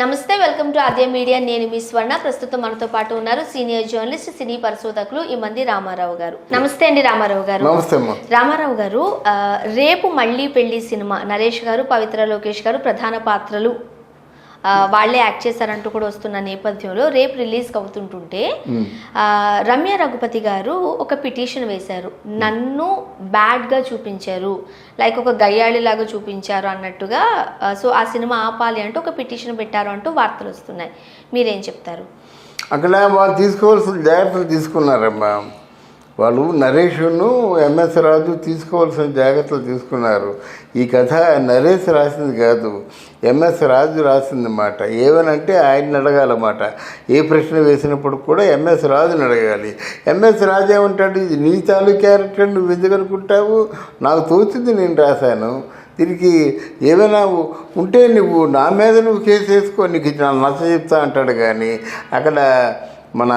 నమస్తే, welcome to Aadya media. నేను మీ స్వర్ణ. ప్రస్తుతం మనతో పాటు ఉన్నారు సీనియర్ జర్నలిస్ట్, సినీ పరిశోధకులు ఇమంది రామారావు గారు. నమస్తే అండి రామారావు గారు. నమస్తే. రామారావు గారు, రేపు మళ్ళీ పెళ్లి సినిమా నరేష్ గారు, పవిత్ర లోకేష్ గారు ప్రధాన పాత్రలు వాళ్లే యాక్ట్ చేశారంటూ కూడా వస్తున్న నేపథ్యంలో రేపు రిలీజ్ అవుతుంటుంటే రమ్య రఘుపతి గారు ఒక పిటిషన్ వేశారు. నన్ను బ్యాడ్గా చూపించారు, లైక్ ఒక గయ్యాళిలాగా చూపించారు అన్నట్టుగా. సో ఆ సినిమా ఆపాలి అంటూ ఒక పిటిషన్ పెట్టారు అంటూ వార్తలు వస్తున్నాయి. మీరేం చెప్తారు? అక్కడ వాళ్ళు తీసుకోవాల్సిన జాగ్రత్తలు తీసుకున్నారమ్మా. వాళ్ళు నరేష్ను ఎంఎస్ రాజు తీసుకోవాల్సిన జాగ్రత్తలు తీసుకున్నారు. ఈ కథ నరేష్ రాసింది కాదు, ఎంఎస్ రాజు రాసిందన్నమాట. ఏమనంటే ఆయన అడగాలన్నమాట. ఏ ప్రశ్న వేసినప్పుడు కూడా ఎంఎస్ రాజుని అడగాలి. ఎంఎస్ రాజు ఏమంటాడు, ఇది నీ తాలూ క్యారెక్టర్, నువ్వు ఎందుకు అనుకుంటావు, నాకు తోచింది నేను రాశాను, దీనికి ఏమైనా ఉంటే నువ్వు నా మీద నువ్వు కేసు వేసుకో, నీకు నచ్చ చెప్తా అంటాడు. కానీ అక్కడ మన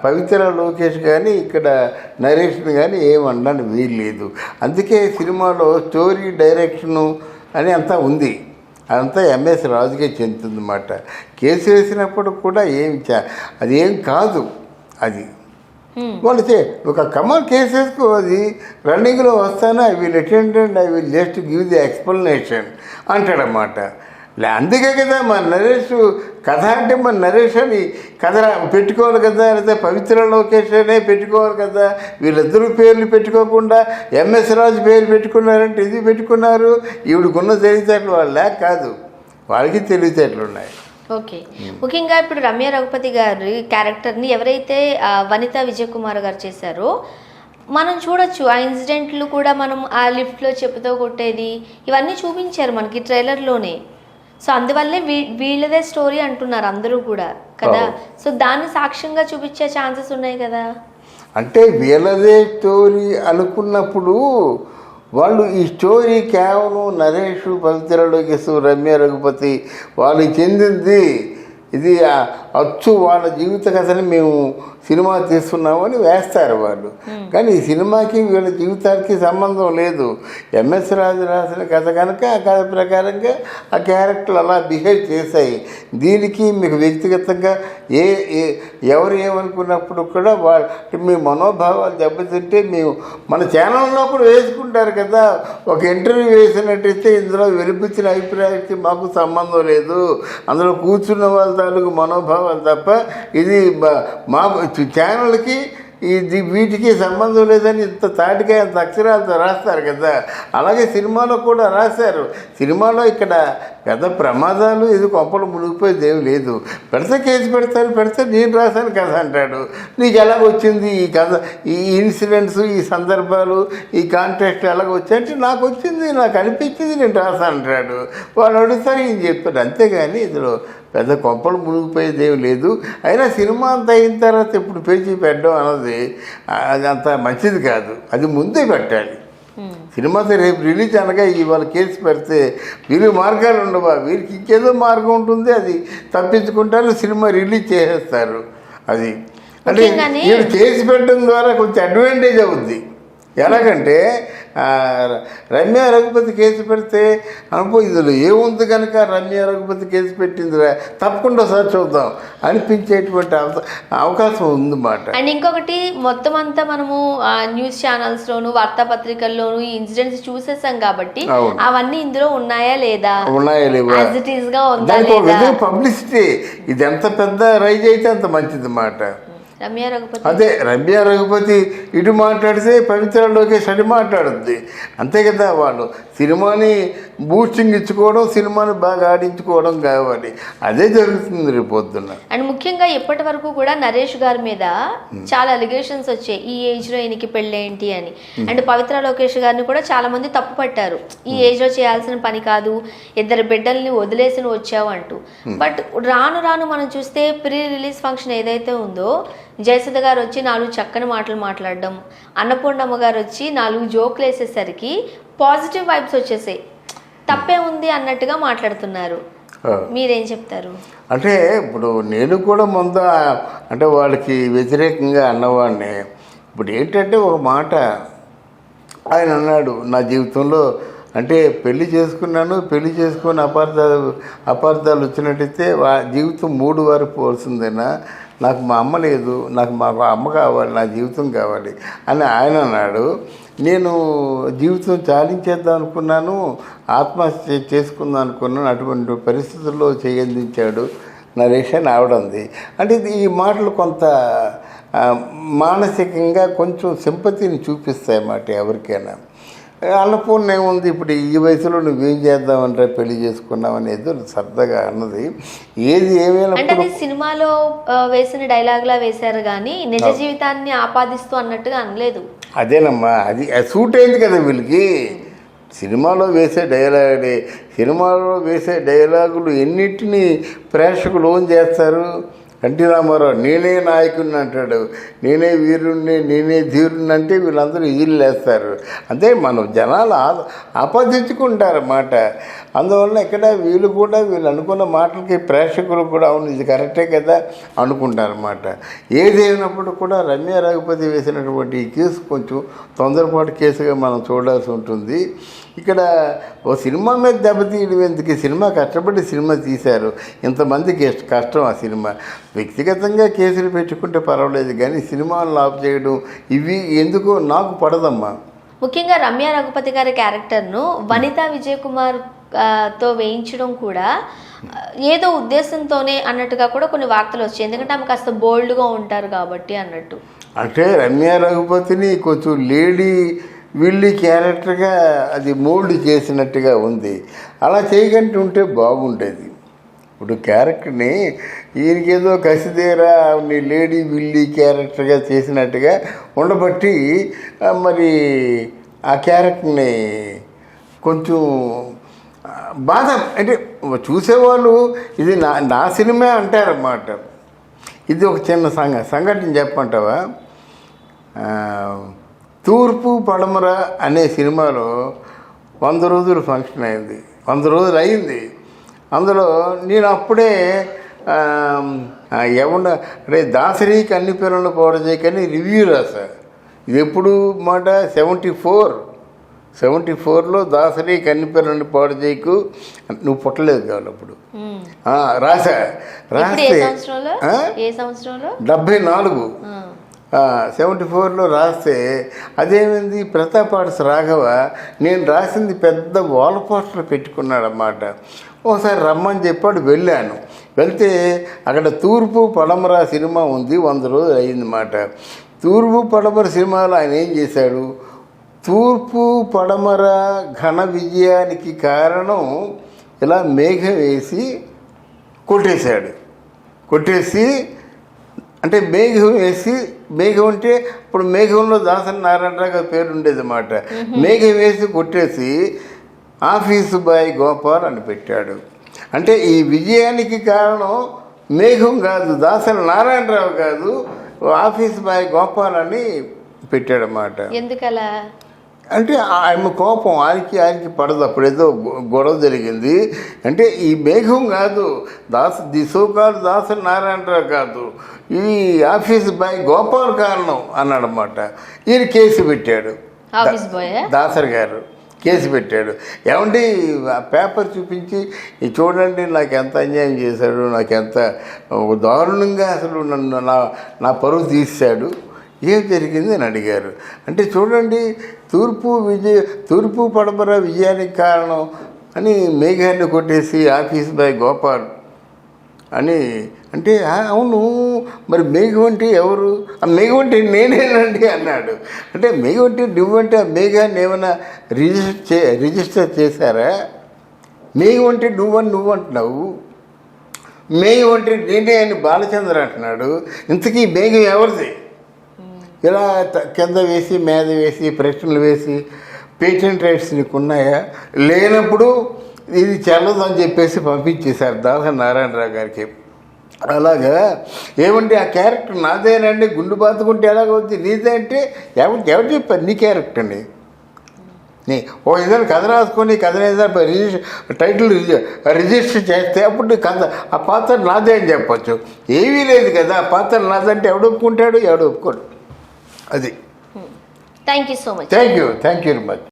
పవిత్ర లోకేష్ కానీ ఇక్కడ నరేష్ని కానీ ఏమనడానికి వీల్లేదు. అందుకే సినిమాలో స్టోరీ డైరెక్షను అని అంతా ఉంది, అదంతా ఎంఎస్ రాజుకే చెందుతుందన్నమాట. కేసు వేసినప్పుడు కూడా అదేం కాదు. అది వాళ్ళు ఒక కమల్ కేసు వేసుకో, అది రన్నింగ్లో వస్తాను, I will attend and I will just give the explanation అంటాడన్నమాట. అందుకే కదా మన నరేష్ కథ అంటే మన నరేష్ అని కథ పెట్టుకోవాలి కదా, లేదా పవిత్ర లోకేష్ అనే పెట్టుకోవాలి కదా. వీళ్ళిద్దరూ పేర్లు పెట్టుకోకుండా ఎంఎస్ రాజు పేరు పెట్టుకున్నారంటే ఇది పెట్టుకున్నారు. ఈవిడకున్న తెలివితేటలు వాళ్ళ కాదు, వాళ్ళకి తెలివితేటలు ఉన్నాయి. ఓకే, ముఖ్యంగా ఇప్పుడు రమ్య రఘుపతి గారి క్యారెక్టర్ని ఎవరైతే వనితా విజయ్ కుమార్ గారు చేశారో మనం చూడొచ్చు. ఆ ఇన్సిడెంట్లు కూడా మనం ఆ లిఫ్ట్లో చెప్పుతో కొట్టేది ఇవన్నీ చూపించారు మనకి ట్రైలర్లోనే. సో అందువల్లే వీళ్ళదే స్టోరీ అంటున్నారు అందరూ కూడా కదా. సో దాన్ని సాక్ష్యంగా చూపించే ఛాన్సెస్ ఉన్నాయి కదా. అంటే వీళ్ళదే స్టోరీ అనుకున్నప్పుడు వాళ్ళు ఈ స్టోరీ కేవలం నరేష్, పవిత్ర లోకేష్, రమ్య రఘుపతి వాళ్ళకి చెందింది, ఇది అచ్చు వాళ్ళ జీవిత కథని మేము సినిమా తీస్తున్నామని వేస్తారు వాళ్ళు. కానీ ఈ సినిమాకి వీళ్ళ జీవితానికి సంబంధం లేదు. ఎంఎస్ రాజు రాసిన కథ కనుక ఆ కథ ప్రకారంగా ఆ క్యారెక్టర్లు అలా బిహేవ్ చేశాయి. దీనికి మీకు వ్యక్తిగతంగా ఎవరు ఏమనుకున్నప్పుడు కూడా మీ మనోభావాలు దెబ్బతింటే మేము మన ఛానల్లో కూడా వేసుకుంటారు కదా. ఒక ఇంటర్వ్యూ వేసినట్టయితే ఇందులో వెలిపించిన అభిప్రాయానికి మాకు సంబంధం లేదు, అందులో కూర్చున్న వాళ్ళ తాలూకు మనోభావాలు తప్ప ఇది మాకు ఛానల్కి వీటికి సంబంధం లేదని ఇంత తాటిగా అంత అక్షరాలతో రాస్తారు కదా. అలాగే సినిమాలో కూడా రాశారు. సినిమాలో ఇక్కడ పెద్ద ప్రమాదాలు ఇది కొంపలు మునిగిపోయేది ఏమి లేదు. పెడితే కేసు పెడితే నేను రాశాను కథ అంటాడు. నీకు ఎలాగొచ్చింది ఈ కథ, ఈ ఇన్సిడెంట్స్, ఈ సందర్భాలు, ఈ కాంటెక్స్ట్ ఎలాగొచ్చాయంటే నాకు వచ్చింది, నాకు అనిపించింది, నేను రాశాను అంటాడు. వాళ్ళు అడుగుతారు, ఈయన చెప్పాడు. అంతేగాని ఇందులో పెద్ద కొంపలు మునిగిపోయేది ఏమి లేదు. అయినా సినిమా అంతా అయిన తర్వాత ఇప్పుడు పేజీ పెట్టడం అన్నది అది అంత మంచిది కాదు. అది ముందే పెట్టాలి. సినిమాతో రేపు రిలీజ్ అనగా ఇవాళ కేసు పెడితే వీరి మార్గాలు ఉండవా, వీరికి ఇంకేదో మార్గం ఉంటుంది, అది తప్పించుకుంటారు, సినిమా రిలీజ్ చేసేస్తారు. అది అంటే వీళ్ళు కేసు పెట్టడం ద్వారా కొంచెం అడ్వాంటేజ్ అవుద్ది. ఎలాగంటే రమ్య రఘుపతి కేసు పెడితే ఇందులో ఏముంది కనుక రమ్య రఘుపతి కేసు పెట్టిందిరా, తప్పకుండా ఒకసారి చూద్దాం అనిపించేటువంటి అవకాశం ఉందన్నమాట. అండ్ ఇంకొకటి, మొత్తం అంతా మనము న్యూస్ ఛానల్స్లోను, వార్తాపత్రికల్లోను ఈ ఇన్సిడెంట్స్ చూసేసాం కాబట్టి అవన్నీ ఇందులో ఉన్నాయా లేదా, పబ్లిసిటీ ఇది ఎంత పెద్ద రైజ్ అయితే అంత మంచిది మాట. అదే రమ్య రఘుపతి ఇటు మాట్లాడితే పవిత్ర లోకేష్ అటు మాట్లాడుద్ది. అంతే కదా. వాళ్ళు సినిమాని బూస్టింగ్ ఇచ్చుకోవడం, సినిమాని బాగా ఆడించుకోవడం కావాలి. అదే జరుగుతుంది రేపు పొద్దున్న. అండ్ ముఖ్యంగా ఇప్పటి వరకు కూడా నరేష్ గారి మీద చాలా అలిగేషన్స్ వచ్చాయి, ఈ ఏజ్లో ఈయనకి పెళ్ళేంటి అని. అండ్ పవిత్ర లోకేష్ గారిని కూడా చాలా మంది తప్పు పట్టారు, ఈ ఏజ్లో చేయాల్సిన పని కాదు, 2 బిడ్డల్ని వదిలేసి వచ్చావు అంటూ. బట్ రాను రాను మనం చూస్తే ప్రీ రిలీజ్ ఫంక్షన్ ఏదైతే ఉందో జయసుధ గారు వచ్చి 4 చక్కని మాటలు మాట్లాడడం, అన్నపూర్ణమ్మ గారు వచ్చి 4 జోకులు వేసేసరికి పాజిటివ్ వైబ్స్ వచ్చేసాయి. తప్పే ఉంది అన్నట్టుగా మాట్లాడుతున్నారు. మీరేం చెప్తారు? అంటే ఇప్పుడు నేను కూడా ముందు అంటే వాళ్ళకి వ్యతిరేకంగా అన్నవాడిని. ఇప్పుడు ఏంటంటే ఒక మాట ఆయన అన్నాడు, నా జీవితంలో అంటే పెళ్లి చేసుకున్నాను, పెళ్లి చేసుకొని అపార్థాలు వచ్చినట్టయితే జీవితం 3 వారు పోల్సిందేనా, నాకు మా అమ్మ లేదు, నాకు మా అమ్మ కావాలి, నా జీవితం కావాలి అని ఆయన అన్నాడు. నేను జీవితం చాలించేద్దాం అనుకున్నాను, ఆత్మహత్య చేసుకుందాం అనుకున్నాను, అటువంటి పరిస్థితుల్లో చేయందించాడు నరేష్ అని ఆవిడంది. అంటే ఈ మాటలు కొంత మానసికంగా కొంచెం సింపతిని చూపిస్తాయి అన్నమాట ఎవరికైనా. అన్నపూర్ణ ఏముంది, ఇప్పుడు ఈ వయసులో నువ్వేం చేద్దామంటే పెళ్లి చేసుకున్నావు అనేది సరదాగా అన్నది. ఏది ఏమైనా సినిమాలో వేసిన డైలాగ్లా వేశారు కానీ నిజ జీవితాన్ని ఆపాదిస్తూ అన్నట్టుగా అనలేదు. అదేనమ్మా, అది సూట్ అయింది కదా వీళ్ళకి. సినిమాలో వేసే డైలాగులు ఎన్నిటిని ప్రేక్షకులు ఓన్ చేస్తారు. ఎన్టీ రామారావు నేనే నాయకుడిని అంటాడు, నేనే వీరుణ్ణి, నేనే ధీరుణ్ణి అంటే వీళ్ళందరూ ఈళ్ళు వేస్తారు. అంటే మనం జనాలు ఆపాదించుకుంటారన్నమాట. అందువల్ల ఇక్కడ వీళ్ళు అనుకున్న మాటలకి ప్రేక్షకులు కూడా అవును ఇది కరెక్టే కదా అనుకుంటారన్నమాట. ఏదేమైనప్పుడు కూడా రమ్య రఘుపతి వేసినటువంటి ఈ కేసు కొంచెం తొందరపాటు కేసుగా మనం చూడాల్సి ఉంటుంది. ఇక్కడ ఓ సినిమా మీద దెబ్బతీయడం ఎందుకు, సినిమా కష్టపడి సినిమా తీశారు, ఇంతమందికి కష్టం ఆ సినిమా. వ్యక్తిగతంగా కేసులు పెట్టుకుంటే పర్వాలేదు కానీ సినిమాలను ఆఫ్ చేయడం ఇవి ఎందుకో నాకు పడదమ్మా. ముఖ్యంగా రమ్య రఘుపతి గారి క్యారెక్టర్ను వనితా విజయ్ కుమార్ తో వేయించడం కూడా ఏదో ఉద్దేశంతోనే అన్నట్టుగా కూడా కొన్ని వార్తలు వచ్చాయి. ఎందుకంటే ఆమె కాస్త బోల్డ్గా ఉంటారు కాబట్టి అన్నట్టు. అంటే రమ్య రఘుపతిని కొంచెం లేడీ విల్లీ క్యారెక్టర్గా అది మోల్డ్ చేసినట్టుగా ఉంది. అలా చేయకంటే ఉంటే బాగుండేది. ఇప్పుడు క్యారెక్టర్ని ఈయనకేదో కసిదేరా నీ లేడీ విల్లీ క్యారెక్టర్గా చేసినట్టుగా ఉండబట్టి మరి ఆ క్యారెక్టర్ని కొంచెం బాధ, అంటే చూసేవాళ్ళు ఇది నా సినిమా అంటారన్నమాట. ఇది ఒక చిన్న సంఘటన చెప్పమంటావా? తూర్పు పడమర అనే సినిమాలో 100 రోజులు ఫంక్షన్ అయింది, 100 రోజులు అయింది. అందులో నేను అప్పుడే అంటే దాసరికి అన్ని పిల్లలు పోడజేయకని రివ్యూ రాసా. ఇది ఎప్పుడు మాట 74లో దాసరికి అన్ని పిల్లలు పోడజేయకు, నువ్వు పుట్టలేదు కావాలి అప్పుడు రాసా. రాస్తే 74 74లో రాస్తే అదేమైంది, ప్రతాపార్స్ రాఘవ నేను రాసింది పెద్ద వాల్ పోస్టర్ పెట్టుకున్నాడన్నమాట. ఒకసారి రమ్మని చెప్పాడు, వెళ్ళాను. వెళ్తే అక్కడ తూర్పు పడమర సినిమా ఉంది, 100 రోజులు అయ్యిందన్నమాట. తూర్పు పడమర సినిమాలో ఆయన ఏం చేశాడు, తూర్పు పడమర ఘన విజయానికి కారణం ఇలా మేఘం వేసి కొట్టేసి అంటే మేఘం అంటే ఇప్పుడు మేఘంలో దాసరి నారాయణరావు గారి పేరు ఉండేది అన్నమాట. మేఘం వేసి కొట్టేసి ఆఫీసు బాయ్ గోపాల్ అని పెట్టాడు. అంటే ఈ విజయానికి కారణం మేఘం కాదు, దాసరి నారాయణరావు కాదు, ఆఫీసు బాయ్ గోపాల్ అని పెట్టాడన్నమాట. ఎందుకలా అంటే ఆయన కోపం ఆయనకి పడదు. అప్పుడేదో గొడవ జరిగింది. అంటే ఈ మేఘం కాదు, ది సోకాల్డ్ దాసరి నారాయణరావు కాదు, ఈ ఆఫీస్ బాయ్ గోపాల్ కారణం అన్నాడన్నమాట. ఈయన కేసు పెట్టాడు, దాసరి గారు కేసు పెట్టాడు. ఏమంటే పేపర్ చూపించి చూడండి నాకు ఎంత అన్యాయం చేశాడు, నాకు ఎంత దారుణంగా అసలు నన్ను నా పరువు తీశాడు, ఏం జరిగింది అని అడిగారు. అంటే చూడండి తూర్పు పడమర విజయానికి కారణం అని మేఘాన్ని కొట్టేసి ఆఫీస్ బాయ్ గోపాల్ అని అంటే అవును మరి మేఘం అంటే ఎవరు, ఆ మేఘం అంటే నేనేనండి అన్నాడు. అంటే మేఘం అంటే నువ్వంటే ఆ మేఘాన్ని ఏమైనా రిజిస్టర్ చేశారా? మేఘం అంటే నువ్వు అంటున్నావు, మేఘం అంటే నేనే అని బాలచంద్ర అంటున్నాడు. ఇంతకీ మేఘం ఎవరిది? ఇలా కింద వేసి మీద వేసి ప్రశ్నలు వేసి పేటెంట్ రైట్స్ నీకు ఉన్నాయా? లేనప్పుడు ఇది చెల్లదు అని చెప్పేసి పంపించేశారు దాసరి నారాయణరావు గారికి. అలాగా ఏమంటే ఆ క్యారెక్టర్ నాదేనండి, గుండు బాతుకుంటే ఎలాగవుద్ది, నీదే అంటే ఎవరు చెప్పారు నీ క్యారెక్టర్ అండి? ఓ ఏదైనా కథ రాసుకొని కథ టైటిల్ రిజిస్టర్ చేస్తే అప్పుడు కథ ఆ పాత్ర నాదే అని చెప్పచ్చు. ఏమీ లేదు కదా, ఆ పాత్ర నాదంటే ఎవడు ఒప్పుకుంటాడు, ఎవడు ఒప్పుకోడు. అది. Thank you so much. Thank you very much.